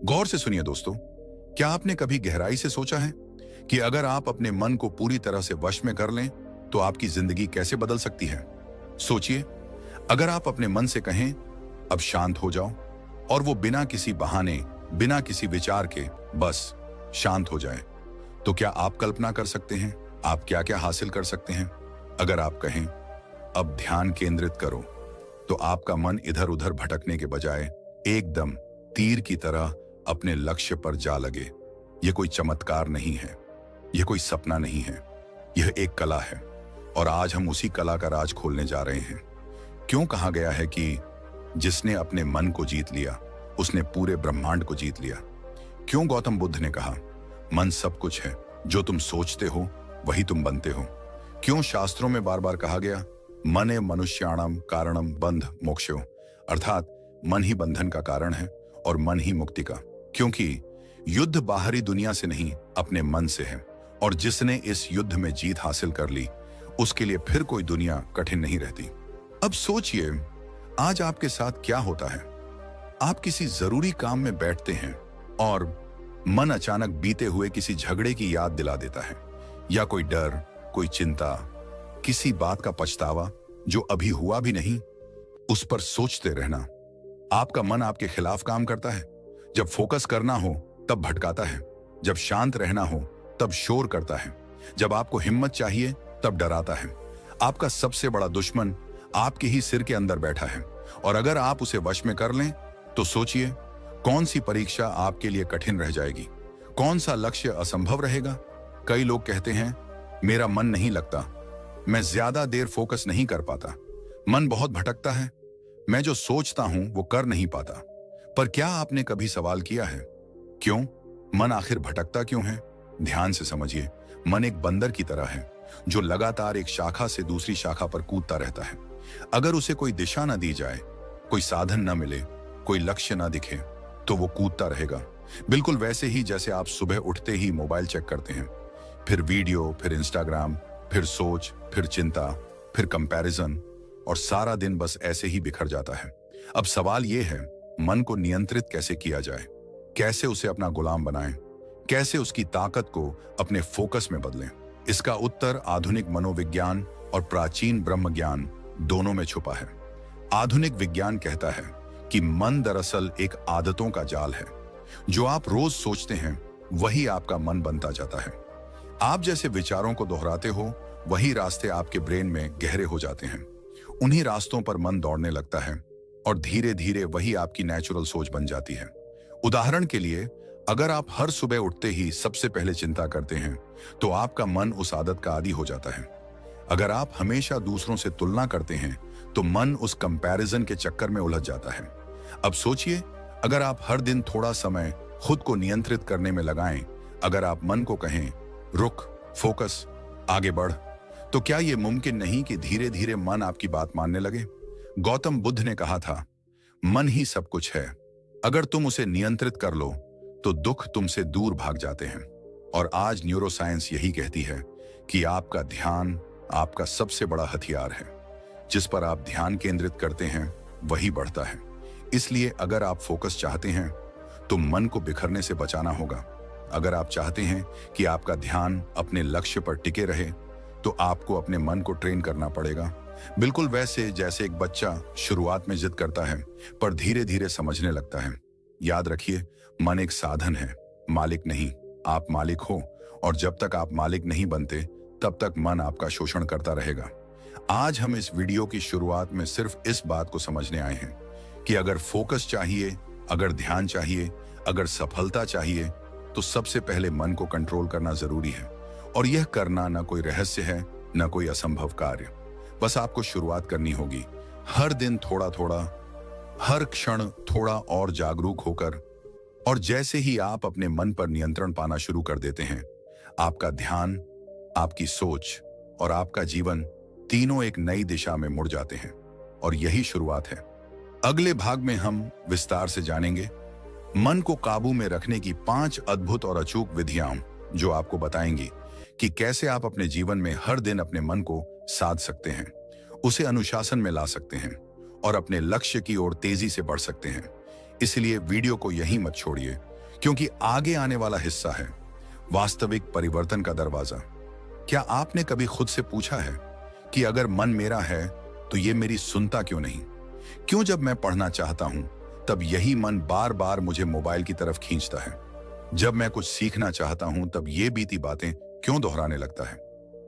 गौर से सुनिए दोस्तों, क्या आपने कभी गहराई से सोचा है कि अगर आप अपने मन को पूरी तरह से वश में कर लें तो आपकी जिंदगी कैसे बदल सकती है। सोचिए, अगर आप अपने मन से कहें अब शांत हो जाओ, और वो बिना किसी बहाने, बिना किसी विचार के बस शांत हो जाए, तो क्या आप कल्पना कर सकते हैं आप क्या क्या हासिल कर सकते हैं। अगर आप कहें अब ध्यान केंद्रित करो, तो आपका मन इधर उधर भटकने के बजाय एकदम तीर की तरह अपने लक्ष्य पर जा लगे। यह कोई चमत्कार नहीं है, यह कोई सपना नहीं है, यह एक कला है, और आज हम उसी कला का राज खोलने जा रहे हैं। क्यों कहा गया है कि जिसने अपने मन को जीत लिया उसने पूरे ब्रह्मांड को जीत लिया। क्यों गौतम बुद्ध ने कहा मन सब कुछ है, जो तुम सोचते हो वही तुम बनते हो। क्यों शास्त्रों में बार बार कहा गया मने मनुष्याणम कारणम बंध मोक्षो, अर्थात मन ही बंधन का कारण है और मन ही मुक्ति का। क्योंकि युद्ध बाहरी दुनिया से नहीं, अपने मन से है, और जिसने इस युद्ध में जीत हासिल कर ली उसके लिए फिर कोई दुनिया कठिन नहीं रहती। अब सोचिए, आज आपके साथ क्या होता है। आप किसी जरूरी काम में बैठते हैं और मन अचानक बीते हुए किसी झगड़े की याद दिला देता है, या कोई डर, कोई चिंता, किसी बात का पछतावा जो अभी हुआ भी नहीं, उस पर सोचते रहना। आपका मन आपके खिलाफ काम करता है। जब फोकस करना हो तब भटकाता है, जब शांत रहना हो तब शोर करता है, जब आपको हिम्मत चाहिए तब डराता है। आपका सबसे बड़ा दुश्मन आपके ही सिर के अंदर बैठा है, और अगर आप उसे वश में कर लें तो सोचिए कौन सी परीक्षा आपके लिए कठिन रह जाएगी, कौन सा लक्ष्य असंभव रहेगा। कई लोग कहते हैं मेरा मन नहीं लगता, मैं ज्यादा देर फोकस नहीं कर पाता, मन बहुत भटकता है, मैं जो सोचता हूं वो कर नहीं पाता। पर क्या आपने कभी सवाल किया है क्यों मन आखिर भटकता क्यों है? ध्यान से समझिए, मन एक बंदर की तरह है जो लगातार एक शाखा से दूसरी शाखा पर कूदता रहता है। अगर उसे कोई दिशा न दी जाए, कोई साधन न मिले, कोई लक्ष्य न दिखे, तो वो कूदता रहेगा। बिल्कुल वैसे ही जैसे आप सुबह उठते ही मोबाइल चेक करते हैं, फिर वीडियो, फिर इंस्टाग्राम, फिर सोच, फिर चिंता, फिर कंपैरिजन, और सारा दिन बस ऐसे ही बिखर जाता है। अब सवाल यह है, मन को नियंत्रित कैसे किया जाए, कैसे उसे अपना गुलाम बनाएं, कैसे उसकी ताकत को अपने फोकस में बदलें। इसका उत्तर आधुनिक मनोविज्ञान और प्राचीन ब्रह्म ज्ञान दोनों में छुपा है। आधुनिक विज्ञान कहता है कि मन दरअसल एक आदतों का जाल है। जो आप रोज सोचते हैं वही आपका मन बनता जाता है। आप जैसे विचारों को दोहराते हो वही रास्ते आपके ब्रेन में गहरे हो जाते हैं। उन्हीं रास्तों पर मन दौड़ने लगता है, और धीरे धीरे वही आपकी नेचुरल सोच बन जाती है। उदाहरण के लिए, अगर आप हर सुबह उठते ही सबसे पहले चिंता करते हैं तो आपका मन उस आदत का आदी हो जाता है। अगर आप हमेशा दूसरों से तुलना करते हैं तो मन उस कंपैरिजन के चक्कर में उलझ जाता है। अब सोचिए, अगर आप हर दिन थोड़ा समय खुद को नियंत्रित करने में लगाएं, अगर आप मन को कहें रुक, फोकस, आगे बढ़, तो क्या यह मुमकिन नहीं कि धीरे धीरे मन आपकी बात मानने लगे। गौतम बुद्ध ने कहा था मन ही सब कुछ है, अगर तुम उसे नियंत्रित कर लो तो दुख तुमसे दूर भाग जाते हैं। और आज न्यूरोसाइंस यही कहती है कि आपका ध्यान आपका सबसे बड़ा हथियार है। जिस पर आप ध्यान केंद्रित करते हैं वही बढ़ता है। इसलिए अगर आप फोकस चाहते हैं तो मन को बिखरने से बचाना होगा। अगर आप चाहते हैं कि आपका ध्यान अपने लक्ष्य पर टिके रहे तो आपको अपने मन को ट्रेन करना पड़ेगा। बिल्कुल वैसे जैसे एक बच्चा शुरुआत में जिद करता है पर धीरे धीरे समझने लगता है। याद रखिए, मन एक साधन है, मालिक नहीं। आप मालिक हो, और जब तक आप मालिक नहीं बनते तब तक मन आपका शोषण करता रहेगा। आज हम इस वीडियो की शुरुआत में सिर्फ इस बात को समझने आए हैं कि अगर फोकस चाहिए, अगर ध्यान चाहिए, अगर सफलता चाहिए, तो सबसे पहले मन को कंट्रोल करना जरूरी है। और यह करना ना कोई रहस्य है, ना कोई असंभव कार्य। बस आपको शुरुआत करनी होगी, हर दिन थोड़ा थोड़ा, हर क्षण थोड़ा और जागरूक होकर। और जैसे ही आप अपने मन पर नियंत्रण पाना शुरू कर देते हैं, आपका ध्यान, आपकी सोच और आपका जीवन तीनों एक नई दिशा में मुड़ जाते हैं। और यही शुरुआत है। अगले भाग में हम विस्तार से जानेंगे मन को काबू में रखने की 5 अद्भुत और अचूक विधियां, जो आपको बताएंगी कि कैसे आप अपने जीवन में हर दिन अपने मन को साध सकते हैं, उसे अनुशासन में ला सकते हैं और अपने लक्ष्य की ओर तेजी से बढ़ सकते हैं। इसलिए वीडियो को यहीं मत छोड़िए, क्योंकि आगे आने वाला हिस्सा है वास्तविक परिवर्तन का दरवाजा। क्या आपने कभी खुद से पूछा है कि अगर मन मेरा है तो ये मेरी सुनता क्यों नहीं? क्यों जब मैं पढ़ना चाहता हूं तब यही मन बार बार मुझे मोबाइल की तरफ खींचता है? जब मैं कुछ सीखना चाहता हूं तब ये बीती बातें क्यों दोहराने लगता है?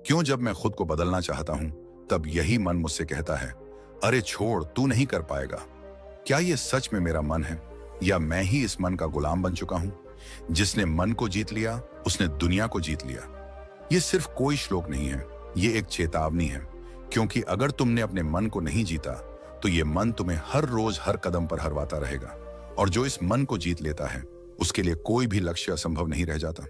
क्यों जब मैं खुद को बदलना चाहता हूं तब यही मन मुझसे कहता है, अरे छोड़, तू नहीं कर पाएगा? क्या ये सच में मेरा मन है या मैं ही इस मन का गुलाम बन चुका हूं? जिसने मन को जीत लिया उसने दुनिया को जीत लिया। ये सिर्फ कोई श्लोक नहीं है, ये एक चेतावनी है। क्योंकि अगर तुमने अपने मन को नहीं जीता तो ये मन तुम्हें हर रोज हर कदम पर हरवाता रहेगा। और जो इस मन को जीत लेता है उसके लिए कोई भी लक्ष्य असंभव नहीं रह जाता।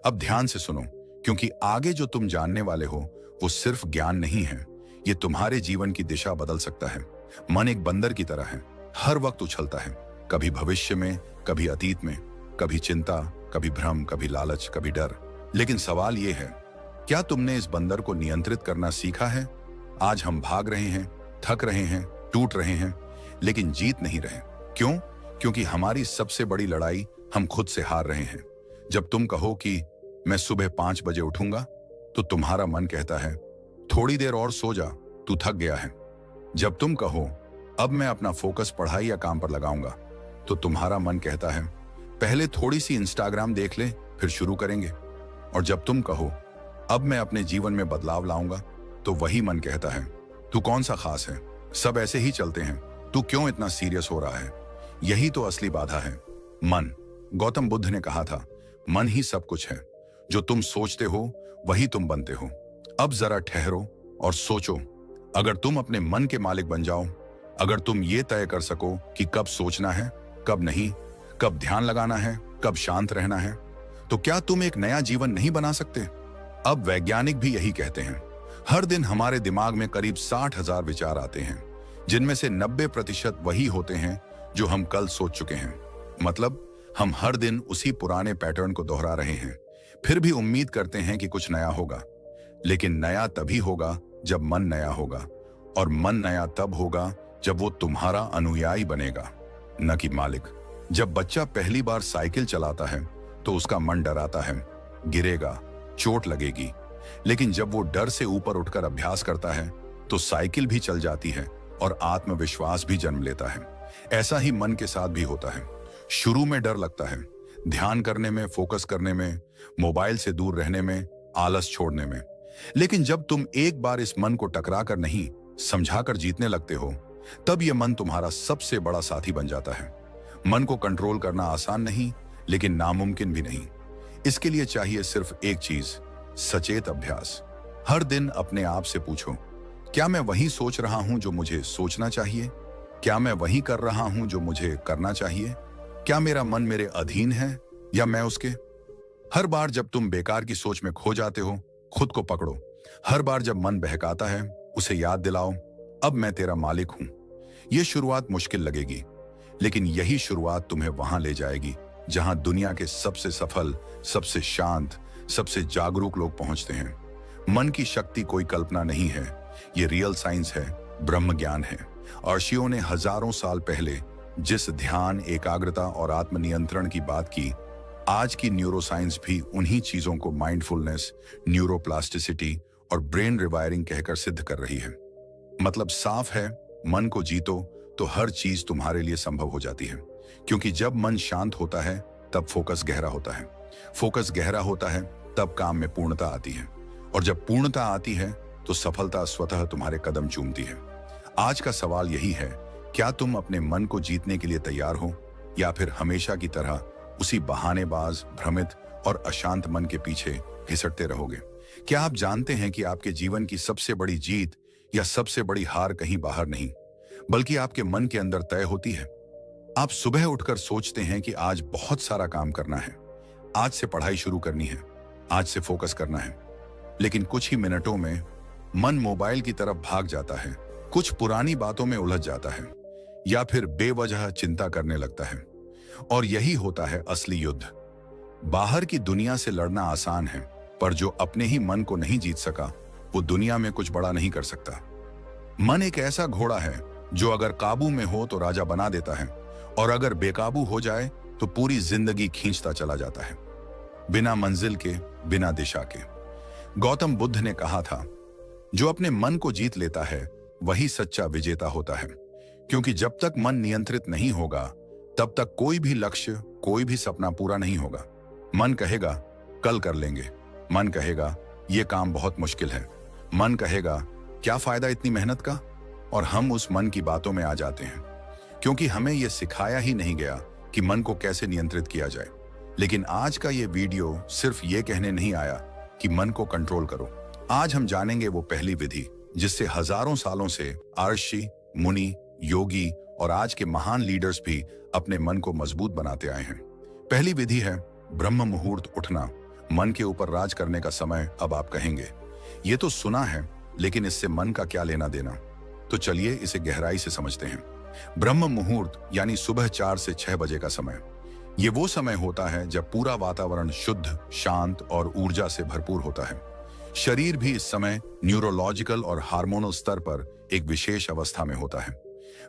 अब ध्यान से सुनो, क्योंकि आगे जो तुम जानने वाले हो वो सिर्फ ज्ञान नहीं है, ये तुम्हारे जीवन की दिशा बदल सकता है। मन एक बंदर की तरह है, हर वक्त उछलता है, कभी भविष्य में, कभी अतीत में, कभी चिंता, कभी भ्रम, कभी लालच, कभी डर। लेकिन सवाल ये है, क्या तुमने इस बंदर को नियंत्रित करना सीखा है? आज हम भाग रहे हैं, थक रहे हैं, टूट रहे हैं, लेकिन जीत नहीं रहे। क्यों? क्योंकि हमारी सबसे बड़ी लड़ाई हम खुद से हार रहे हैं। जब तुम कहो कि मैं सुबह 5 बजे उठूंगा तो तुम्हारा मन कहता है, थोड़ी देर और सो जा, तू थक गया है। जब तुम कहो अब मैं अपना फोकस पढ़ाई या काम पर लगाऊंगा तो तुम्हारा मन कहता है, पहले थोड़ी सी इंस्टाग्राम देख ले, फिर शुरू करेंगे। और जब तुम कहो अब मैं अपने जीवन में बदलाव लाऊंगा तो वही मन कहता है, तू कौन सा खास है, सब ऐसे ही चलते हैं, तू क्यों इतना सीरियस हो रहा है? यही तो असली बाधा है, मन। गौतम बुद्ध ने कहा था, मन ही सब कुछ है, जो तुम सोचते हो वही तुम बनते हो। अब जरा ठहरो और सोचो, अगर तुम अपने मन के मालिक बन जाओ, अगर तुम ये तय कर सको कि कब सोचना है, कब नहीं, कब ध्यान लगाना है, कब शांत रहना है, तो क्या तुम एक नया जीवन नहीं बना सकते? अब वैज्ञानिक भी यही कहते हैं। हर दिन हमारे दिमाग में करीब 60,000 विचार आते हैं, जिनमें से 90% वही होते हैं जो हम कल सोच चुके हैं। मतलब हम हर दिन उसी पुराने पैटर्न को दोहरा रहे हैं, फिर भी उम्मीद करते हैं कि कुछ नया होगा। लेकिन नया तभी होगा जब मन नया होगा, और मन नया तब होगा जब वो तुम्हारा अनुयायी बनेगा, न कि मालिक। जब बच्चा पहली बार साइकिल चलाता है तो उसका मन डराता है, गिरेगा, चोट लगेगी। लेकिन जब वो डर से ऊपर उठकर अभ्यास करता है तो साइकिल भी चल जाती है और आत्मविश्वास भी जन्म लेता है। ऐसा ही मन के साथ भी होता है। शुरू में डर लगता है, ध्यान करने में, फोकस करने में, मोबाइल से दूर रहने में, आलस छोड़ने में। लेकिन जब तुम एक बार इस मन को टकरा कर नहीं, समझा कर जीतने लगते हो, तब यह मन तुम्हारा सबसे बड़ा साथी बन जाता है। मन को कंट्रोल करना आसान नहीं, लेकिन नामुमकिन भी नहीं। इसके लिए चाहिए सिर्फ एक चीज, सचेत अभ्यास। हर दिन अपने आप से पूछो, क्या मैं वही सोच रहा हूं जो मुझे सोचना चाहिए? क्या मैं वही कर रहा हूं जो मुझे करना चाहिए? क्या मेरा मन मेरे अधीन है या मैं उसके? हर बार जब तुम बेकार की सोच में खो जाते हो, खुद को पकड़ो। हर बार जब मन बहकाता है, उसे याद दिलाओ, अब मैं तेरा मालिक हूं। यह शुरुआत मुश्किल लगेगी, लेकिन यही शुरुआत तुम्हें वहां ले जाएगी जहां दुनिया के सबसे सफल, सबसे शांत, सबसे जागरूक लोग पहुंचते हैं। मन की शक्ति कोई कल्पना नहीं है, ये रियल साइंस है, ब्रह्म ज्ञान है। ऋषियों ने हजारों साल पहले जिस ध्यान, एकाग्रता और आत्मनियंत्रण की बात की, आज की न्यूरोसाइंस भी उन्हीं चीजों को माइंडफुलनेस, न्यूरोप्लास्टिसिटी और ब्रेन रिवायरिंग कहकर सिद्ध कर रही है। मतलब साफ है, मन को जीतो तो हर चीज तुम्हारे लिए संभव हो जाती है। क्योंकि जब मन शांत होता है तब फोकस गहरा होता है, फोकस गहरा होता है तब काम में पूर्णता आती है, और जब पूर्णता आती है तो सफलता स्वतः तुम्हारे कदम चूमती है। आज का सवाल यही है, क्या तुम अपने मन को जीतने के लिए तैयार हो, या फिर हमेशा की तरह उसी बहानेबाज, भ्रमित और अशांत मन के पीछे घिसटते रहोगे? क्या आप जानते हैं कि आपके जीवन की सबसे बड़ी जीत या सबसे बड़ी हार कहीं बाहर नहीं, बल्कि आपके मन के अंदर तय होती है? आप सुबह उठकर सोचते हैं कि आज बहुत सारा काम करना है, आज से पढ़ाई शुरू करनी है, आज से फोकस करना है। लेकिन कुछ ही मिनटों में मन मोबाइल की तरफ भाग जाता है, कुछ पुरानी बातों में उलझ जाता है, या फिर बेवजह चिंता करने लगता है। और यही होता है असली युद्ध। बाहर की दुनिया से लड़ना आसान है, पर जो अपने ही मन को नहीं जीत सका वो दुनिया में कुछ बड़ा नहीं कर सकता। मन एक ऐसा घोड़ा है जो अगर काबू में हो तो राजा बना देता है, और अगर बेकाबू हो जाए तो पूरी जिंदगी खींचता चला जाता है, बिना मंजिल के, बिना दिशा के। गौतम बुद्ध ने कहा था, जो अपने मन को जीत लेता है वही सच्चा विजेता होता है, क्योंकि जब तक मन नियंत्रित नहीं होगा तब तक कोई भी लक्ष्य, कोई भी सपना पूरा नहीं होगा। मन कहेगा कल कर लेंगे, मन कहेगा यह काम बहुत मुश्किल है, मन कहेगा क्या फायदा इतनी मेहनत का, और हम उस मन की बातों में आ जाते हैं, क्योंकि हमें यह सिखाया ही नहीं गया कि मन को कैसे नियंत्रित किया जाए। लेकिन आज का ये वीडियो सिर्फ ये कहने नहीं आया कि मन को कंट्रोल करो। आज हम जानेंगे वो पहली विधि जिससे हजारों सालों से ऋषि, मुनि, योगी और आज के महान लीडर्स भी अपने मन को मजबूत बनाते आए हैं। पहली विधि है ब्रह्म मुहूर्त उठना। मन के ऊपर राज करने का समय। अब आप कहेंगे ये तो सुना है, लेकिन इससे मन का क्या लेना देना? तो चलिए इसे गहराई से समझते हैं। ब्रह्म मुहूर्त यानी सुबह 4 से 6 बजे का समय। ये वो समय होता है जब पूरा वातावरण शुद्ध, शांत और ऊर्जा से भरपूर होता है। शरीर भी इस समय न्यूरोलॉजिकल और हार्मोनल स्तर पर एक विशेष अवस्था में होता है।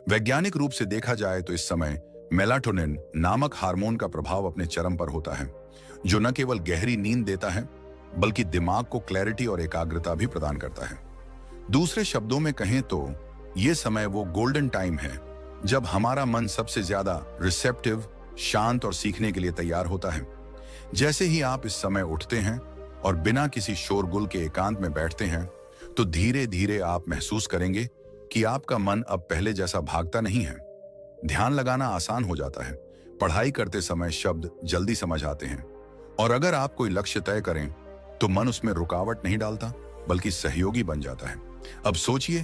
वैज्ञानिक रूप से देखा जाए तो इस समय मेलाटोनिन नामक हार्मोन का प्रभाव अपने चरम पर होता है, जो न केवल गहरी नींद देता है बल्कि दिमाग को क्लैरिटी और एकाग्रता भी प्रदान करता है। दूसरे शब्दों में कहें तो ये समय वो गोल्डन टाइम है जब हमारा मन सबसे ज्यादा रिसेप्टिव, शांत और सीखने के लिए तैयार होता है। जैसे ही आप इस समय उठते हैं और बिना किसी शोरगुल के एकांत में बैठते हैं, तो धीरे धीरे आप महसूस करेंगे कि आपका मन अब पहले जैसा भागता नहीं है। ध्यान लगाना आसान हो जाता है, पढ़ाई करते समय शब्द जल्दी समझ आते हैं, और अगर आप कोई लक्ष्य तय करें तो मन उसमें रुकावट नहीं डालता बल्कि सहयोगी बन जाता है। अब सोचिए,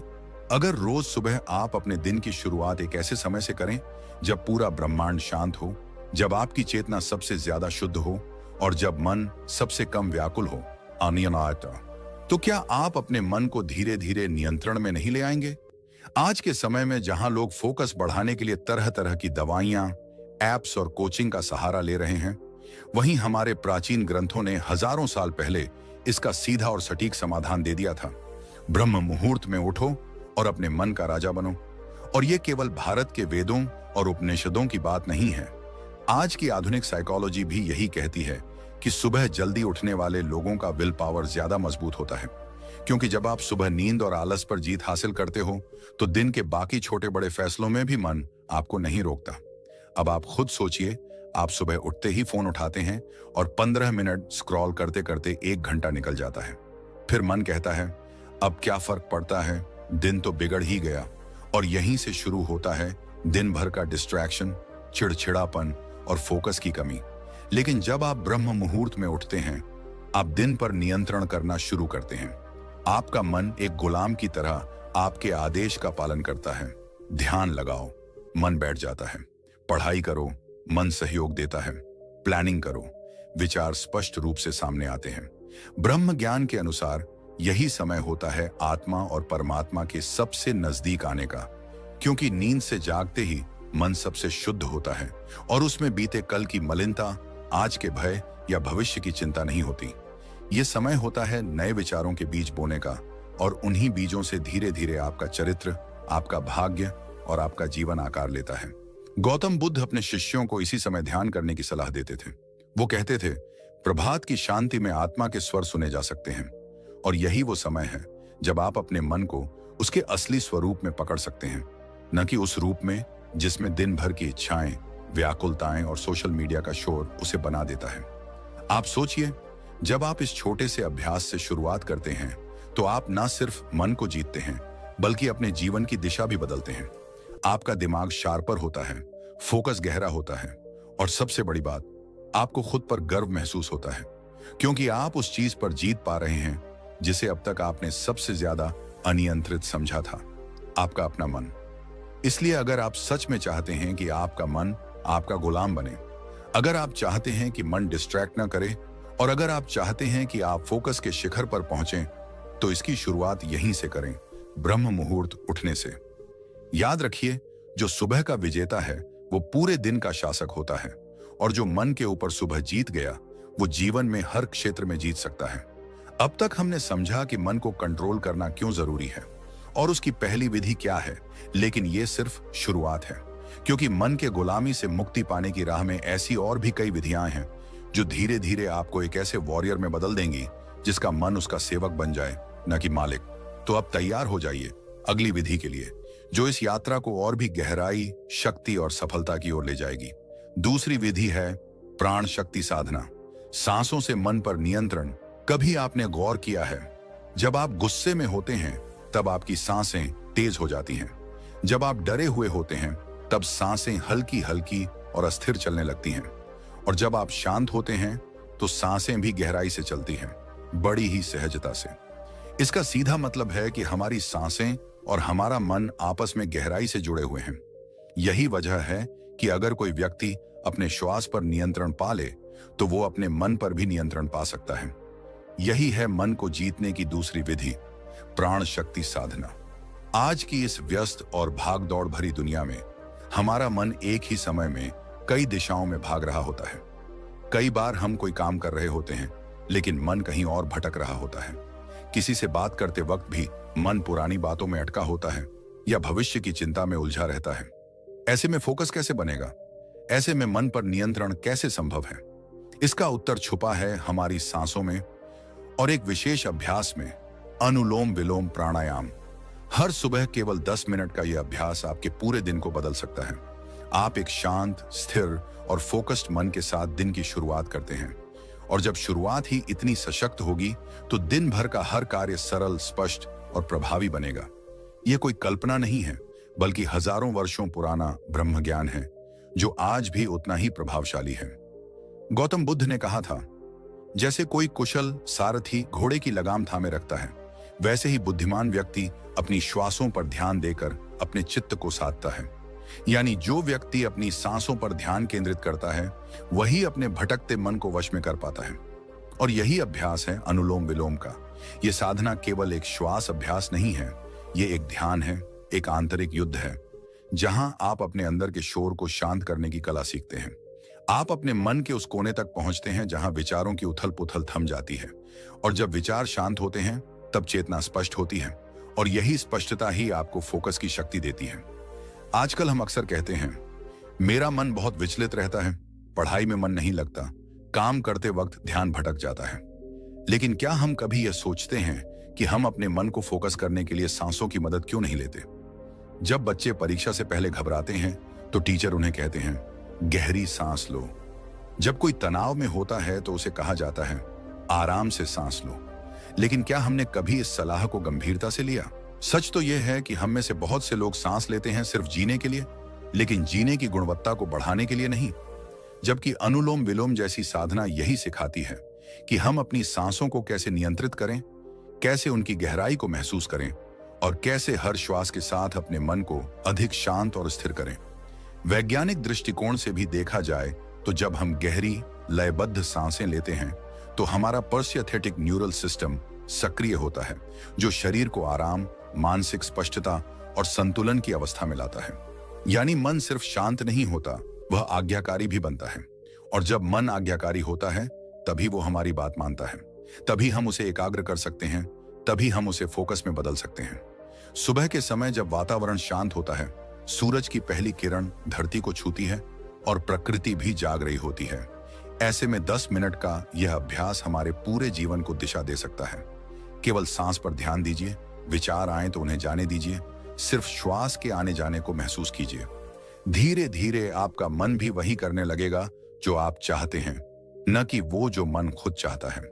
अगर रोज सुबह आप अपने दिन की शुरुआत एक ऐसे समय से करें जब पूरा ब्रह्मांड शांत हो, जब आपकी चेतना सबसे ज्यादा शुद्ध हो और जब मन सबसे कम व्याकुल हो, तो क्या आप अपने मन को धीरे धीरे नियंत्रण में नहीं ले आएंगे? आज के समय में जहां लोग फोकस बढ़ाने के लिए तरह तरह की दवाइयां, एप्स और कोचिंग का सहारा ले रहे हैं, वहीं हमारे प्राचीन ग्रंथों ने हजारों साल पहले इसका सीधा और सटीक समाधान दे दिया था। ब्रह्म मुहूर्त में उठो और अपने मन का राजा बनो। और यह केवल भारत के वेदों और उपनिषदों की बात नहीं है। आज की आधुनिक साइकोलॉजी भी यही कहती है कि सुबह जल्दी उठने वाले लोगों का विल पावर ज्यादा मजबूत होता है, क्योंकि जब आप सुबह नींद और आलस पर जीत हासिल करते हो तो दिन के बाकी छोटे बड़े फैसलों में भी मन आपको नहीं रोकता। अब आप खुद सोचिए, आप सुबह उठते ही फोन उठाते हैं और 15 मिनट स्क्रॉल करते करते 1 घंटा निकल जाता है। फिर मन कहता है अब क्या फर्क पड़ता है, दिन तो बिगड़ ही गया। और यहीं से शुरू होता है दिन भर का डिस्ट्रैक्शन, चिड़चिड़ापन और फोकस की कमी। लेकिन जब आप ब्रह्म मुहूर्त में उठते हैं, आप दिन पर नियंत्रण करना शुरू करते हैं। आपका मन एक गुलाम की तरह आपके आदेश का पालन करता है। ध्यान लगाओ, मन बैठ जाता है। पढ़ाई करो, मन सहयोग देता है। प्लानिंग करो, विचार स्पष्ट रूप से सामने आते हैं। ब्रह्म ज्ञान के अनुसार यही समय होता है आत्मा और परमात्मा के सबसे नजदीक आने का, क्योंकि नींद से जागते ही मन सबसे शुद्ध होता है और उसमें बीते कल की मलिनता, आज के भय या भविष्य की चिंता नहीं होती। यह समय होता है नए विचारों के बीज बोने का, और उन्हीं बीजों से धीरे धीरे आपका चरित्र, आपका भाग्य और आपका जीवन आकार लेता है। गौतम बुद्ध अपने शिष्यों को इसी समय ध्यान करने की सलाह देते थे। वो कहते थे, प्रभात की शांति में आत्मा के स्वर सुने जा सकते हैं, और यही वो समय है जब आप अपने मन को उसके असली स्वरूप में पकड़ सकते हैं, न कि उस रूप में जिसमें दिन भर की इच्छाएं, व्याकुलताएं और सोशल मीडिया का शोर उसे बना देता है। आप सोचिए, जब आप इस छोटे से अभ्यास से शुरुआत करते हैं तो आप न सिर्फ मन को जीतते हैं बल्कि अपने जीवन की दिशा भी बदलते हैं। आपका दिमाग शार्पर होता है, फोकस गहरा होता है, और सबसे बड़ी बात, आपको खुद पर गर्व महसूस होता है, क्योंकि आप उस चीज पर जीत पा रहे हैं जिसे अब तक आपने सबसे ज्यादा अनियंत्रित समझा था, आपका अपना मन। इसलिए अगर आप सच में चाहते हैं कि आपका मन आपका गुलाम बने, अगर आप चाहते हैं कि मन डिस्ट्रैक्ट ना करे, और अगर आप चाहते हैं कि आप फोकस के शिखर पर पहुंचें, तो इसकी शुरुआत यहीं से करें, ब्रह्म मुहूर्त उठने से। याद रखिए, जो सुबह का विजेता है वो पूरे दिन का शासक होता है, और जो मन के ऊपर सुबह जीत गया वो जीवन में हर क्षेत्र में जीत सकता है। अब तक हमने समझा कि मन को कंट्रोल करना क्यों जरूरी है और उसकी पहली विधि क्या है, लेकिन ये सिर्फ शुरुआत है, क्योंकि मन के गुलामी से मुक्ति पाने की राह में ऐसी और भी कई विधियां हैं जो धीरे धीरे आपको एक ऐसे वॉरियर में बदल देंगी जिसका मन उसका सेवक बन जाए, न कि मालिक। तो अब तैयार हो जाइए अगली विधि के लिए, जो इस यात्रा को और भी गहराई, शक्ति और सफलता की ओर ले जाएगी। दूसरी विधि है प्राण शक्ति साधना, सांसों से मन पर नियंत्रण। कभी आपने गौर किया है, जब आप गुस्से में होते हैं तब आपकी सांसें तेज हो जाती हैं। जब आप डरे हुए होते हैं तब सांसें हल्की हल्की और अस्थिर चलने लगती हैं। और जब आप शांत होते हैं तो सांसें भी गहराई से चलती हैं, बड़ी ही सहजता से। इसका सीधा मतलब है कि हमारी सांसें और हमारा मन आपस में गहराई से जुड़े हुए हैं। यही वजह है कि अगर कोई व्यक्ति अपने श्वास पर नियंत्रण पा ले तो वो अपने मन पर भी नियंत्रण पा सकता है। यही है मन को जीतने की दूसरी विधि, प्राण शक्ति साधना। आज की इस व्यस्त और भागदौड़ भरी दुनिया में हमारा मन एक ही समय में कई दिशाओं में भाग रहा होता है। कई बार हम कोई काम कर रहे होते हैं लेकिन मन कहीं और भटक रहा होता है। किसी से बात करते वक्त भी मन पुरानी बातों में अटका होता है या भविष्य की चिंता में उलझा रहता है। ऐसे में फोकस कैसे बनेगा? ऐसे में मन पर नियंत्रण कैसे संभव है? इसका उत्तर छुपा है हमारी सांसों में और एक विशेष अभ्यास में, अनुलोम विलोम प्राणायाम। हर सुबह केवल 10 मिनट का यह अभ्यास आपके पूरे दिन को बदल सकता है। आप एक शांत, स्थिर और फोकस्ड मन के साथ दिन की शुरुआत करते हैं और जब शुरुआत ही इतनी सशक्त होगी तो दिन भर का हर कार्य सरल, स्पष्ट और प्रभावी बनेगा। यह कोई कल्पना नहीं है, बल्कि हजारों वर्षों पुराना ब्रह्म ज्ञान है जो आज भी उतना ही प्रभावशाली है। गौतम बुद्ध ने कहा था, जैसे कोई कुशल सारथी घोड़े की लगाम थामे रखता है, वैसे ही बुद्धिमान व्यक्ति अपनी श्वासों पर ध्यान देकर अपने चित्त को साधता है। यानी जो व्यक्ति अपनी सांसों पर ध्यान केंद्रित करता है वही अपने भटकते मन को वश में कर पाता है। और यही अभ्यास है अनुलोम विलोम का। यह साधना केवल एक श्वास अभ्यास नहीं है, यह एक ध्यान है, एक आंतरिक युद्ध है, जहां आप अपने अंदर के शोर को शांत करने की कला सीखते हैं। आप अपने मन के उस कोने तक पहुंचते हैं जहां विचारों की उथल पुथल थम जाती है। और जब विचार शांत होते हैं तब चेतना स्पष्ट होती है और यही स्पष्टता ही आपको फोकस की शक्ति देती है। आजकल हम अक्सर कहते हैं, मेरा मन बहुत विचलित रहता है, पढ़ाई में मन नहीं लगता, काम करते वक्त ध्यान भटक जाता है। लेकिन क्या हम कभी यह सोचते हैं कि हम अपने मन को फोकस करने के लिए सांसों की मदद क्यों नहीं लेते? जब बच्चे परीक्षा से पहले घबराते हैं तो टीचर उन्हें कहते हैं, गहरी सांस लो। जब कोई तनाव में होता है तो उसे कहा जाता है, आराम से सांस लो। लेकिन क्या हमने कभी इस सलाह को गंभीरता से लिया? सच तो यह है कि हम में से बहुत से लोग सांस लेते हैं सिर्फ जीने के लिए, लेकिन जीने की गुणवत्ता को बढ़ाने के लिए नहीं। जबकि अनुलोम विलोम जैसी साधना यही सिखाती है कि हम अपनी सांसों को कैसे नियंत्रित करें, कैसे उनकी गहराई को महसूस करें और कैसे हर श्वास के साथ अपने मन को अधिक शांत और स्थिर करें। वैज्ञानिक दृष्टिकोण से भी देखा जाए तो जब हम गहरी, लयबद्ध सांसें लेते हैं तो हमारा परसिस्थेटिक न्यूरल सिस्टम सक्रिय होता है, जो शरीर को आराम, मानसिक स्पष्टता और संतुलन की अवस्था में लाता है। यानी मन सिर्फ शांत नहीं होता, वह आज्ञाकारी भी बनता है। और जब मन आज्ञाकारी होता है तभी वो हमारी बात मानता है, तभी हम उसे एकाग्र कर सकते हैं, तभी हम उसे फोकस में बदल सकते हैं। सुबह के समय जब वातावरण शांत होता है, सूरज की पहली किरण धरती को छूती है और प्रकृति भी जाग रही होती है। ऐसे में 10 मिनट का यह अभ्यास हमारे पूरे जीवन को दिशा दे सकता है। केवल सांस पर ध्यान दीजिए, विचार आए तो उन्हें जाने दीजिए, सिर्फ श्वास के आने जाने को महसूस कीजिए। धीरे धीरे आपका मन भी वही करने लगेगा जो आप चाहते हैं, न कि वो जो मन खुद चाहता है।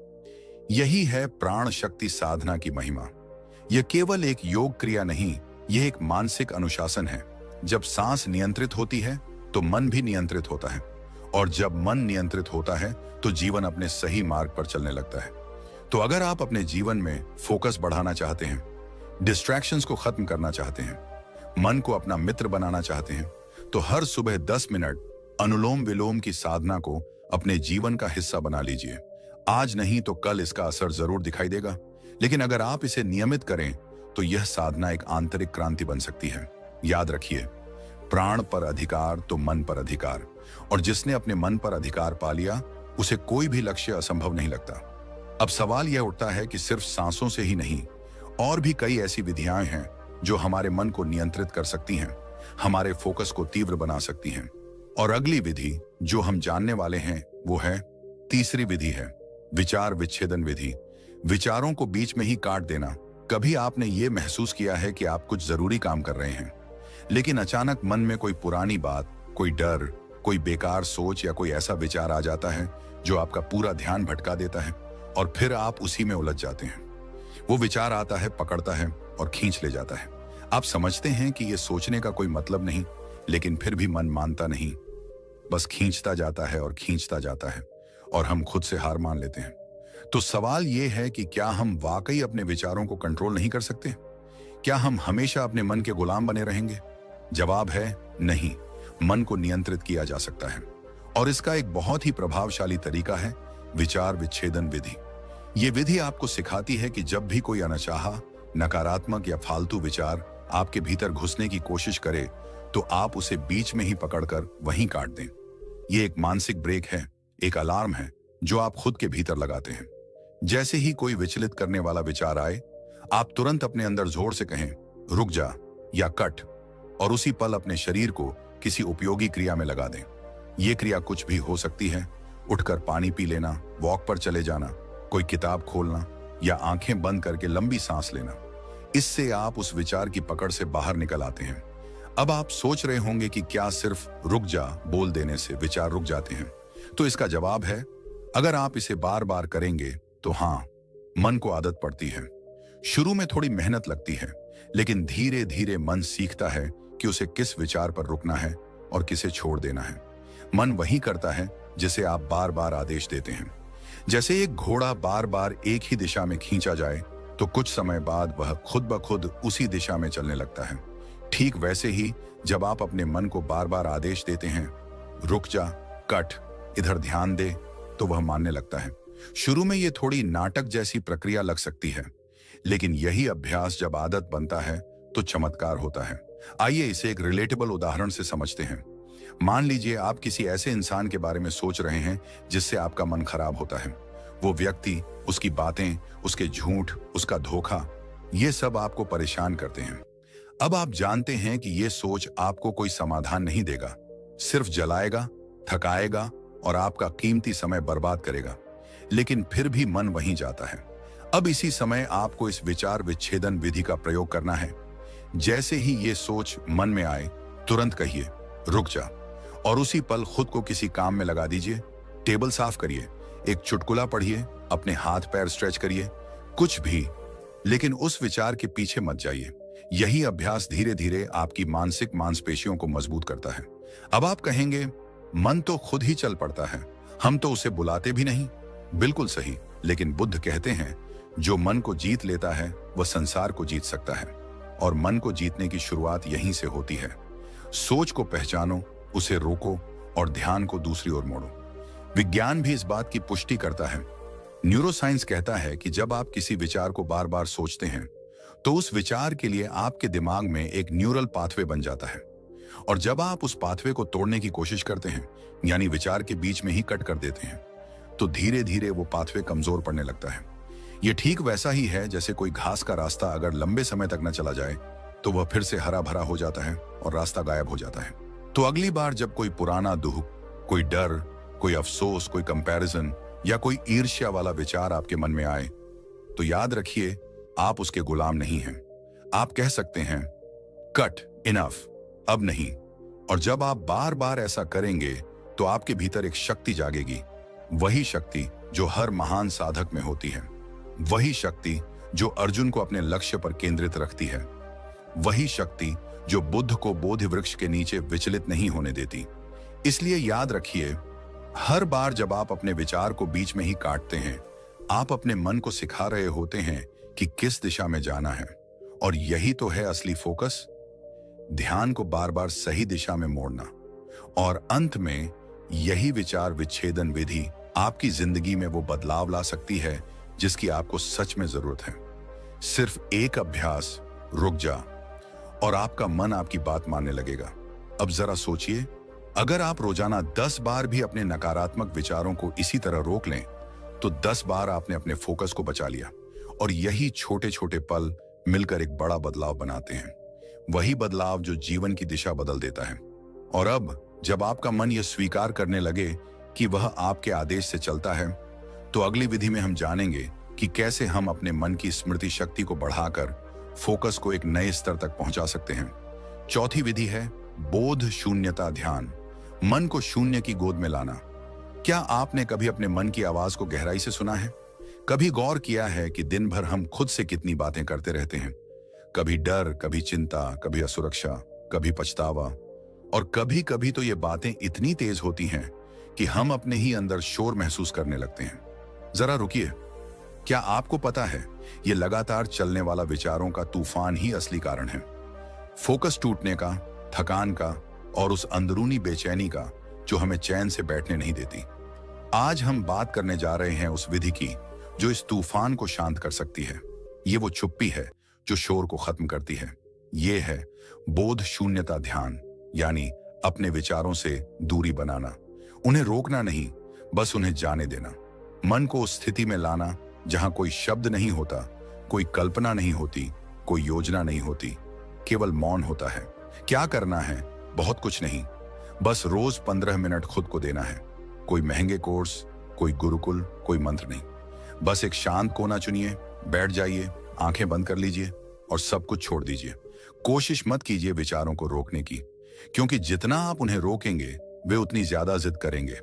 यही है प्राण शक्ति साधना की महिमा। यह केवल एक योग क्रिया नहीं, यह एक मानसिक अनुशासन है। जब सांस नियंत्रित होती है तो मन भी नियंत्रित होता है, और जब मन नियंत्रित होता है तो जीवन अपने सही मार्ग पर चलने लगता है। तो अगर आप अपने जीवन में फोकस बढ़ाना चाहते हैं, डिस्ट्रैक्शंस को खत्म करना चाहते हैं, मन को अपना मित्र बनाना चाहते हैं, तो हर सुबह 10 मिनट अनुलोम विलोम की साधना को अपने जीवन का हिस्सा बना लीजिए। आज नहीं तो कल इसका असर जरूर दिखाई देगा, लेकिन अगर आप इसे नियमित करें तो यह साधना एक आंतरिक क्रांति बन सकती है। याद रखिए, प्राण पर अधिकार तो मन पर अधिकार, और जिसने अपने मन पर अधिकार पा लिया उसे कोई भी लक्ष्य असंभव नहीं लगता। अब सवाल यह उठता है कि सिर्फ सांसों से ही नहीं, और भी कई ऐसी विधियां हैं जो हमारे मन को नियंत्रित कर सकती हैं। हमारे फोकस को तीव्र बना सकती हैं। और अगली विधि जो हम जानने वाले हैं वो है तीसरी विधि है विचार विच्छेदन विधि। विचारों को बीच में ही काट देना। कभी आपने ये महसूस किया है कि आप कुछ जरूरी काम कर रहे हैं, लेकिन अचानक मन में कोई पुरानी बात, कोई डर, कोई बेकार सोच या कोई ऐसा विचार आ जाता है जो आपका पूरा ध्यान भटका देता है और फिर आप उसी में उलझ जाते हैं। वो विचार आता है, पकड़ता है और खींच ले जाता है। आप समझते हैं कि ये सोचने का कोई मतलब नहीं, लेकिन फिर भी मन मानता नहीं, बस खींचता जाता है और खींचता जाता है और हम खुद से हार मान लेते हैं। तो सवाल ये है कि क्या हम वाकई अपने विचारों को कंट्रोल नहीं कर सकते? क्या हम हमेशा अपने मन के गुलाम बने रहेंगे? जवाब है नहीं। मन को नियंत्रित किया जा सकता है और इसका एक बहुत ही प्रभावशाली तरीका है विचार विच्छेदन विधि। ये विधि आपको सिखाती है कि जब भी कोई अनचाहा, नकारात्मक या फालतू विचार आपके भीतर घुसने की कोशिश करे तो आप उसे बीच में ही पकड़कर वहीं काट दें। ये एक मानसिक ब्रेक है, एक अलार्म है जो आप खुद के भीतर लगाते हैं। जैसे ही कोई विचलित करने वाला विचार आए, आप तुरंत अपने अंदर जोर से कहें रुक जा या कट, और उसी पल अपने शरीर को किसी उपयोगी क्रिया में लगा दें। ये क्रिया कुछ भी हो सकती है, उठकर पानी पी लेना, वॉक पर चले जाना, कोई किताब खोलना या आंखें बंद करके लंबी सांस लेना। इससे आप उस विचार की पकड़ से बाहर निकल आते हैं। अब आप सोच रहे होंगे कि क्या सिर्फ रुक जा बोल देने से विचार रुक जाते हैं? तो इसका जवाब है अगर आप इसे बार बार करेंगे तो हाँ, मन को आदत पड़ती है। शुरू में थोड़ी मेहनत लगती है, लेकिन धीरे धीरे मन सीखता है कि उसे किस विचार पर रुकना है और किसे छोड़ देना है। मन वही करता है जिसे आप बार बार आदेश देते हैं। जैसे एक घोड़ा बार बार एक ही दिशा में खींचा जाए तो कुछ समय बाद वह खुद ब खुद उसी दिशा में चलने लगता है। ठीक वैसे ही जब आप अपने मन को बार बार आदेश देते हैं रुक जा, कट, इधर ध्यान दे, तो वह मानने लगता है। शुरू में ये थोड़ी नाटक जैसी प्रक्रिया लग सकती है, लेकिन यही अभ्यास जब आदत बनता है तो चमत्कार होता है। आइए इसे एक रिलेटेबल उदाहरण से समझते हैं। मान लीजिए आप किसी ऐसे इंसान के बारे में सोच रहे हैं जिससे आपका मन खराब होता है। वो व्यक्ति, उसकी बातें, उसके झूठ, उसका धोखा, ये सब आपको परेशान करते हैं। अब आप जानते हैं कि ये सोच आपको कोई समाधान नहीं देगा, सिर्फ जलाएगा, थकाएगा और आपका कीमती समय बर्बाद करेगा। लेकिन फिर भी मन वहीं जाता है। अब इसी समय आपको इस विचार विच्छेदन विधि का प्रयोग करना है। जैसे ही ये सोच मन में आए, तुरंत कहिए रुक जा और उसी पल खुद को किसी काम में लगा दीजिए। टेबल साफ करिए, एक चुटकुला पढ़िए, अपने हाथ पैर स्ट्रेच करिए, कुछ भी, लेकिन उस विचार के पीछे मत जाइए। यही अभ्यास धीरे धीरे आपकी मानसिक मांसपेशियों को मजबूत करता है। अब आप कहेंगे मन तो खुद ही चल पड़ता है, हम तो उसे बुलाते भी नहीं। बिल्कुल सही, लेकिन बुद्ध कहते हैं जो मन को जीत लेता है वह संसार को जीत सकता है, और मन को जीतने की शुरुआत यहीं से होती है। सोच को पहचानो, उसे रोको और ध्यान को दूसरी ओर मोड़ो। विज्ञान भी इस बात की पुष्टि करता है। न्यूरोसाइंस कहता है कि जब आप किसी विचार को बार बार सोचते हैं तो उस विचार के लिए आपके दिमाग में एक न्यूरल पाथवे बन जाता है, और जब आप उस पाथवे को तोड़ने की कोशिश करते हैं, यानी विचार के बीच में ही कट कर देते हैं, तो धीरे धीरे वो पाथवे कमजोर पड़ने लगता है। ये ठीक वैसा ही है जैसे कोई घास का रास्ता अगर लंबे समय तक न चला जाए तो वह फिर से हरा भरा हो जाता है और रास्ता गायब हो जाता है। तो अगली बार जब कोई पुराना दुख, कोई डर, कोई अफसोस, कोई कंपैरिजन या कोई ईर्ष्या वाला विचार आपके मन में आए, तो याद रखिए आप उसके गुलाम नहीं हैं। आप कह सकते हैं कट, इनफ, अब नहीं। और जब आप बार बार ऐसा करेंगे तो आपके भीतर एक शक्ति जागेगी, वही शक्ति जो हर महान साधक में होती है, वही शक्ति जो अर्जुन को अपने लक्ष्य पर केंद्रित रखती है, वही शक्ति जो बुद्ध को बोधि वृक्ष के नीचे विचलित नहीं होने देती। इसलिए याद रखिए, हर बार जब आप अपने विचार को बीच में ही काटते हैं, आप अपने मन को सिखा रहे होते हैं कि किस दिशा में जाना है, और यही तो है असली फोकस, ध्यान को बार बार सही दिशा में मोड़ना। और अंत में यही विचार विच्छेदन विधि आपकी जिंदगी में वो बदलाव ला सकती है जिसकी आपको सच में जरूरत है। सिर्फ एक अभ्यास, रुक जा, और आपका मन आपकी बात मानने लगेगा। अब जरा सोचिए, अगर आप रोजाना 10 बार भी अपने नकारात्मक विचारों को इसी तरह रोक लें तो 10 बार आपने अपने फोकस को बचा लिया, और यही छोटे छोटे पल मिलकर एक बड़ा बदलाव बनाते हैं। वही बदलाव जो जीवन की दिशा बदल देता है। और अब जब आपका मन यह स्वीकार करने लगे कि वह आपके आदेश से चलता है, तो अगली विधि में हम जानेंगे कि कैसे हम अपने मन की स्मृति शक्ति को बढ़ाकर फोकस को एक नए स्तर तक पहुंचा सकते हैं। चौथी विधि है बोध शून्यता ध्यान, मन को शून्य की गोद में लाना। क्या आपने कभी अपने मन की आवाज को गहराई से सुना है? कभी गौर किया है कि दिन भर हम खुद से कितनी बातें करते रहते हैं? कभी डर, कभी चिंता, कभी असुरक्षा, कभी पछतावा, और कभी कभी तो ये बातें इतनी तेज होती हैं कि हम अपने ही अंदर शोर महसूस करने लगते हैं। जरा रुकिए, क्या आपको पता है ये लगातार चलने वाला विचारों का तूफान ही असली कारण है? फोकस टूटने का, थकान का और उस अंदरूनी बेचैनी का जो हमें चैन से बैठने नहीं देती। आज हम बात करने जा रहे हैं उस विधि की जो इस तूफान को शांत कर सकती है। ये वो चुप्पी है जो शोर को खत्म करती है। ये है बोध शून्यता ध्यान, यानी अपने विचारों से दूरी बनाना, उन्हें रोकना नहीं, बस उन्हें जाने देना। मन को उस स्थिति में लाना जहां कोई शब्द नहीं होता, कोई कल्पना नहीं होती, कोई योजना नहीं होती, केवल मौन होता है। क्या करना है? बहुत कुछ नहीं, बस रोज 15 मिनट खुद को देना है। कोई महंगे कोर्स, कोई गुरुकुल, कोई मंत्र नहीं, बस एक शांत कोना चुनिए, बैठ जाइए, आंखें बंद कर लीजिए और सब कुछ छोड़ दीजिए। कोशिश मत कीजिए विचारों को रोकने की, क्योंकि जितना आप उन्हें रोकेंगे वे उतनी ज्यादा जिद करेंगे।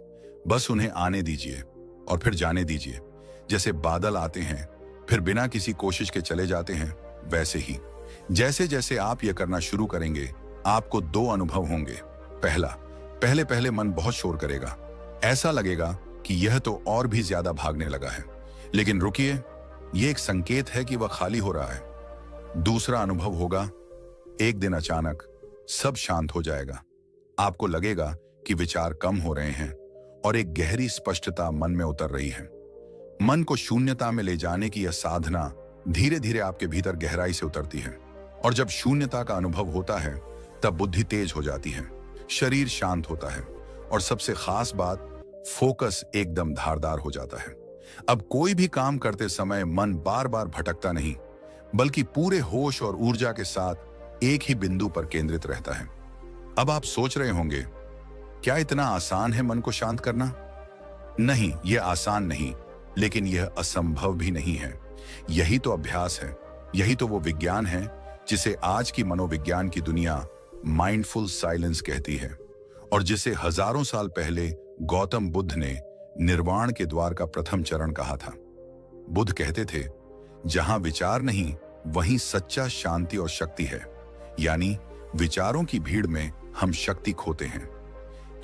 बस उन्हें आने दीजिए और फिर जाने दीजिए। जैसे बादल आते हैं फिर बिना किसी कोशिश के चले जाते हैं, वैसे ही जैसे जैसे आप यह करना शुरू करेंगे आपको 2 अनुभव होंगे। पहले पहले मन बहुत शोर करेगा, ऐसा लगेगा कि यह तो और भी ज्यादा भागने लगा है, लेकिन रुकिए, यह एक संकेत है कि वह खाली हो रहा है। दूसरा अनुभव होगा, एक दिन अचानक सब शांत हो जाएगा। आपको लगेगा कि विचार कम हो रहे हैं और एक गहरी स्पष्टता मन में उतर रही है। मन को शून्यता में ले जाने की यह साधना धीरे धीरे आपके भीतर गहराई से उतरती है, और जब शून्यता का अनुभव होता है तब बुद्धि तेज हो जाती है, शरीर शांत होता है और सबसे खास बात, फोकस एकदम धारदार हो जाता है। अब कोई भी काम करते समय मन बार बार भटकता नहीं, बल्कि पूरे होश और ऊर्जा के साथ एक ही बिंदु पर केंद्रित रहता है। अब आप सोच रहे होंगे, क्या इतना आसान है मन को शांत करना? नहीं, यह आसान नहीं, लेकिन यह असंभव भी नहीं है। यही तो अभ्यास है, यही तो वो विज्ञान है जिसे आज की मनोविज्ञान की दुनिया माइंडफुल साइलेंस कहती है, और जिसे हजारों साल पहले गौतम बुद्ध ने निर्वाण के द्वार का प्रथम चरण कहा था। बुद्ध कहते थे, जहां विचार नहीं वहीं सच्चा शांति और शक्ति है। यानी विचारों की भीड़ में हम शक्ति खोते हैं,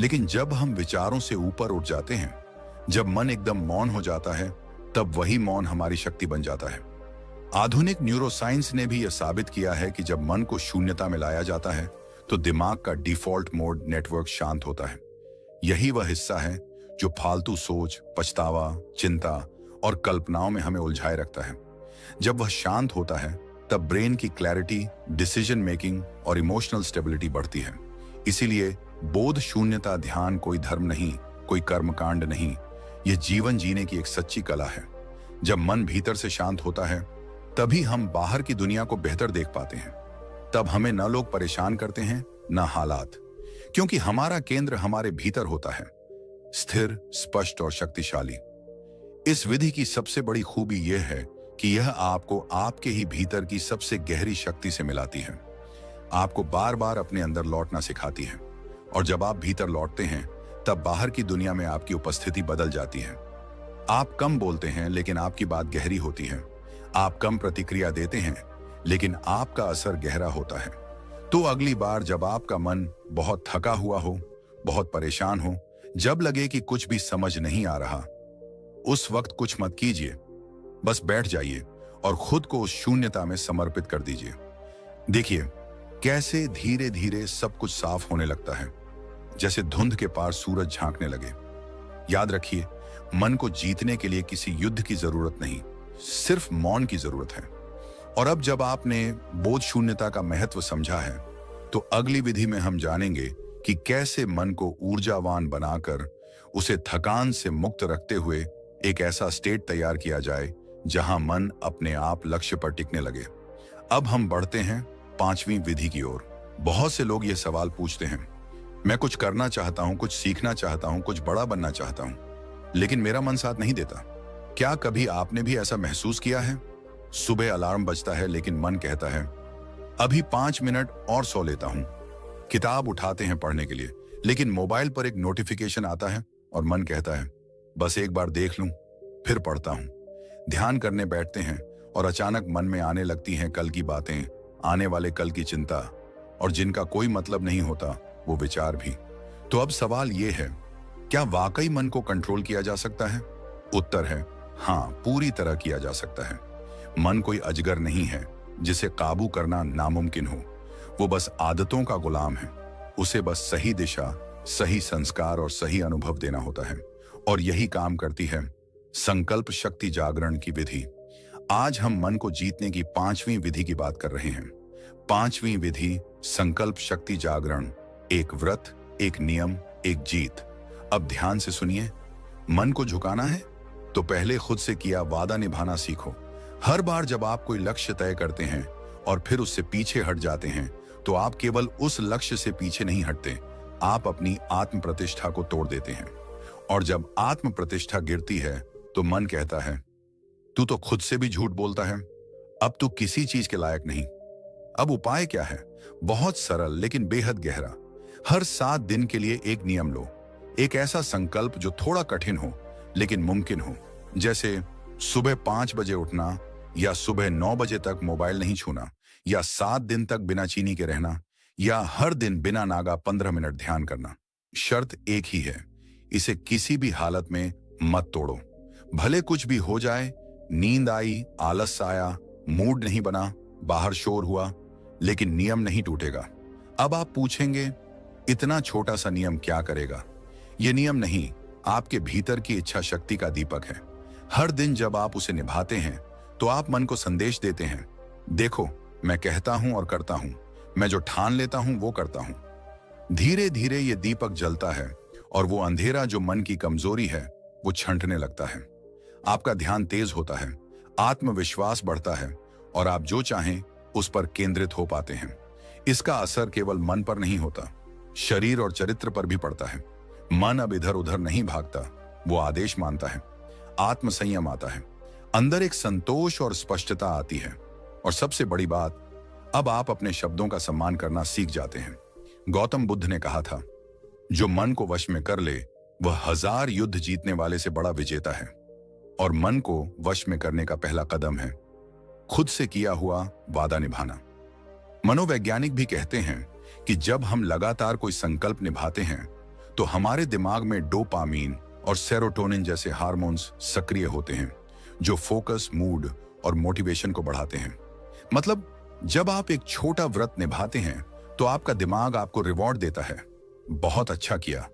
लेकिन जब हम विचारों से ऊपर उठ जाते हैं, जब मन एकदम मौन हो जाता है, तब वही मौन हमारी शक्ति बन जाता है। आधुनिक न्यूरोसाइंस ने भी यह साबित किया है कि जब मन को शून्यता में लाया जाता है तो दिमाग का डिफॉल्ट मोड नेटवर्क शांत होता है। यही वह हिस्सा है जो फालतू सोच, पछतावा, चिंता और कल्पनाओं में हमें उलझाए रखता है। जब वह शांत होता है तब ब्रेन की क्लैरिटी, डिसीजन मेकिंग और इमोशनल स्टेबिलिटी बढ़ती है। इसीलिए बोध शून्यता ध्यान कोई धर्म नहीं, कोई कर्मकांड नहीं, यह जीवन जीने की एक सच्ची कला है। जब मन भीतर से शांत होता है तभी हम बाहर की दुनिया को बेहतर देख पाते हैं। तब हमें न लोग परेशान करते हैं न हालात, क्योंकि हमारा केंद्र हमारे भीतर होता है, स्थिर, स्पष्ट और शक्तिशाली। इस विधि की सबसे बड़ी खूबी यह है कि यह आपको आपके ही भीतर की सबसे गहरी शक्ति से मिलाती है, आपको बार बार अपने अंदर लौटना सिखाती है। और जब आप भीतर लौटते हैं तब बाहर की दुनिया में आपकी उपस्थिति बदल जाती है। आप कम बोलते हैं लेकिन आपकी बात गहरी होती है। आप कम प्रतिक्रिया देते हैं लेकिन आपका असर गहरा होता है। तो अगली बार जब आपका मन बहुत थका हुआ हो, बहुत परेशान हो, जब लगे कि कुछ भी समझ नहीं आ रहा, उस वक्त कुछ मत कीजिए, बस बैठ जाइए और खुद को उस शून्यता में समर्पित कर दीजिए। देखिए कैसे धीरे धीरे सब कुछ साफ होने लगता है, जैसे धुंध के पार सूरज झांकने लगे। याद रखिए, मन को जीतने के लिए किसी युद्ध की जरूरत नहीं, सिर्फ मौन की जरूरत है। और अब जब आपने बोध शून्यता का महत्व समझा है, तो अगली विधि में हम जानेंगे कि कैसे मन को ऊर्जावान बनाकर उसे थकान से मुक्त रखते हुए एक ऐसा स्टेट तैयार किया जाए जहां मन अपने आप लक्ष्य पर टिकने लगे। अब हम बढ़ते हैं पांचवी विधि की ओर। बहुत से लोग ये सवाल पूछते हैं, मैं कुछ करना चाहता हूं, कुछ सीखना चाहता हूं, कुछ बड़ा बनना चाहता हूं, लेकिन मेरा मन साथ नहीं देता। क्या कभी आपने भी ऐसा महसूस किया है? सुबह अलार्म बजता है लेकिन मन कहता है अभी 5 मिनट और सो लेता हूं। किताब उठाते हैं पढ़ने के लिए, लेकिन मोबाइल पर एक नोटिफिकेशन आता है और मन कहता है बस एक बार देख लूं, फिर पढ़ता हूं। ध्यान करने बैठते हैं और अचानक मन में आने लगती हैं कल की बातें, आने वाले कल की चिंता, और जिनका कोई मतलब नहीं होता वो विचार भी। तो अब सवाल ये है, क्या वाकई मन को कंट्रोल किया जा सकता है? उत्तर है हाँ, पूरी तरह किया जा सकता है। मन कोई अजगर नहीं है जिसे काबू करना नामुमकिन हो। वो बस आदतों का गुलाम है। उसे बस सही दिशा, सही संस्कार और सही अनुभव देना होता है, और यही काम करती है संकल्प शक्ति जागरण की विधि। आज हम मन को जीतने की पांचवी विधि की बात कर रहे हैं। पांचवी विधि संकल्प शक्ति जागरण, एक व्रत, एक नियम, एक जीत। अब ध्यान से सुनिए। मन को झुकाना है तो पहले खुद से किया वादा निभाना सीखो। हर बार जब आप कोई लक्ष्य तय करते हैं और फिर उससे पीछे हट जाते हैं, तो आप केवल उस लक्ष्य से पीछे नहीं हटते, आप अपनी आत्म प्रतिष्ठा को तोड़ देते हैं। और जब आत्म प्रतिष्ठा गिरती है तो मन कहता है तू तो खुद से भी झूठ बोलता है, अब तू किसी चीज के लायक नहीं। अब उपाय क्या है? बहुत सरल लेकिन बेहद गहरा। हर 7 दिन के लिए एक नियम लो, एक ऐसा संकल्प जो थोड़ा कठिन हो लेकिन मुमकिन हो। जैसे सुबह 5 बजे उठना, या सुबह 9 बजे तक मोबाइल नहीं छूना, या 7 दिन तक बिना चीनी के रहना, या हर दिन बिना नागा 15 मिनट ध्यान करना। शर्त एक ही है, इसे किसी भी हालत में मत तोड़ो। भले कुछ भी हो जाए, नींद आई, आलस आया, मूड नहीं बना, बाहर शोर हुआ, लेकिन नियम नहीं टूटेगा। अब आप पूछेंगे इतना छोटा सा नियम क्या करेगा? यह नियम नहीं, आपके भीतर की इच्छा शक्ति का दीपक है। हर दिन जब आप उसे निभाते हैं तो आप मन को संदेश देते हैं, देखो मैं कहता हूं और करता हूं, मैं जो ठान लेता हूं वो करता हूं। धीरे धीरे ये दीपक जलता है और वो अंधेरा जो मन की कमजोरी है वो छंटने लगता है। आपका ध्यान तेज होता है, आत्मविश्वास बढ़ता है, और आप जो चाहें उस पर केंद्रित हो पाते हैं। इसका असर केवल मन पर नहीं होता, शरीर और चरित्र पर भी पड़ता है। मन अब इधर उधर नहीं भागता, वो आदेश मानता है। आत्मसंयम आता है, अंदर एक संतोष और स्पष्टता आती है, और सबसे बड़ी बात, अब आप अपने शब्दों का सम्मान करना सीख जाते हैं। गौतम बुद्ध ने कहा था, जो मन को वश में कर ले वह 1000 युद्ध जीतने वाले से बड़ा विजेता है। और मन को वश में करने का पहला कदम है खुद से किया हुआ वादा निभाना। मनोवैज्ञानिक भी कहते हैं कि जब हम लगातार कोई संकल्प निभाते हैं तो हमारे दिमाग में डोपामीन और सेरोटोनिन जैसे हार्मोन्स सक्रिय होते हैं, जो फोकस, मूड और मोटिवेशन को बढ़ाते हैं। मतलब जब आप एक छोटा व्रत निभाते हैं तो आपका दिमाग आपको रिवॉर्ड देता है, बहुत अच्छा किया,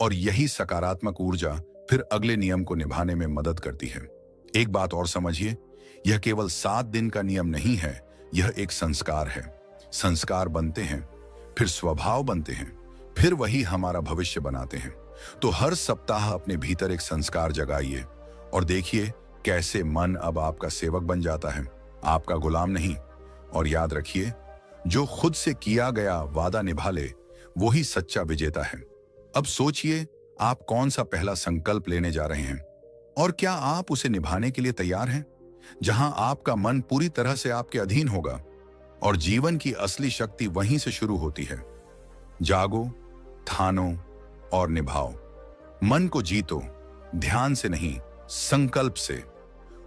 और यही सकारात्मक ऊर्जा फिर अगले नियम को निभाने में मदद करती है। एक बात और समझिए, यह केवल 7 दिन का नियम नहीं है, यह एक संस्कार है। संस्कार बनते हैं, फिर स्वभाव बनते हैं, फिर वही हमारा भविष्य बनाते हैं। तो हर सप्ताह अपने भीतर एक संस्कार जगाइए और देखिए कैसे मन अब आपका सेवक बन जाता है, आपका गुलाम नहीं। और याद रखिए, जो खुद से किया गया वादा निभा ले वो ही सच्चा विजेता है। अब सोचिए, आप कौन सा पहला संकल्प लेने जा रहे हैं, और क्या आप उसे निभाने के लिए तैयार हैं? जहां आपका मन पूरी तरह से आपके अधीन होगा, और जीवन की असली शक्ति वहीं से शुरू होती है। जागो, ठानो और निभाओ। मन को जीतो, ध्यान से नहीं, संकल्प से।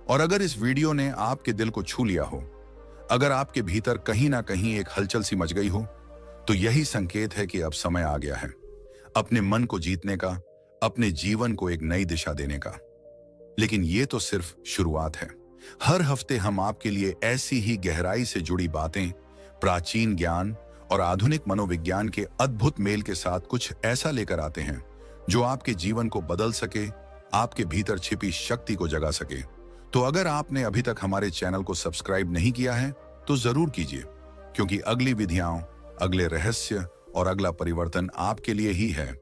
और अगर इस वीडियो ने आपके दिल को छू लिया हो, अगर आपके भीतर कहीं ना कहीं एक हलचल सी मच गई हो, तो यही संकेत है कि अब समय आ गया है अपने मन को जीतने का, अपने जीवन को एक नई दिशा देने का। लेकिन ये तो सिर्फ शुरुआत है। हर हफ्ते हम आपके लिए ऐसी ही गहराई से जुड़ी बातें, प्राचीन ज्ञान और आधुनिक मनोविज्ञान के अद्भुत मेल के साथ कुछ ऐसा लेकर आते हैं जो आपके जीवन को बदल सके, आपके भीतर छिपी शक्ति को जगा सके। तो अगर आपने अभी तक हमारे चैनल को सब्सक्राइब नहीं किया है तो जरूर कीजिए, क्योंकि अगली विधियां, अगले रहस्य और अगला परिवर्तन आपके लिए ही है,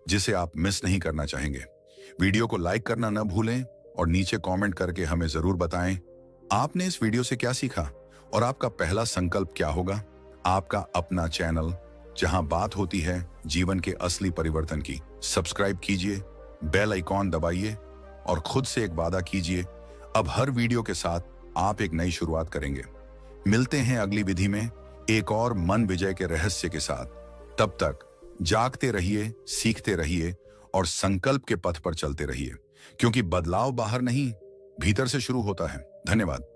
जिसे आप मिस नहीं करना चाहेंगे। वीडियो को लाइक करना न भूलें और नीचे कमेंट करके हमें जरूर बताएं आपने इस वीडियो से क्या सीखा और आपका पहला संकल्प क्या होगा। आपका अपना चैनल, जहां बात होती है जीवन के असली परिवर्तन की। सब्सक्राइब कीजिए, बेल आइकॉन दबाइए और खुद से एक वादा कीजिए, अब हर वीडियो के साथ आप एक नई शुरुआत करेंगे। मिलते हैं अगली विधि में एक और मन विजय के रहस्य के साथ। तब तक जागते रहिए, सीखते रहिए और संकल्प के पथ पर चलते रहिए, क्योंकि बदलाव बाहर नहीं, भीतर से शुरू होता है। धन्यवाद।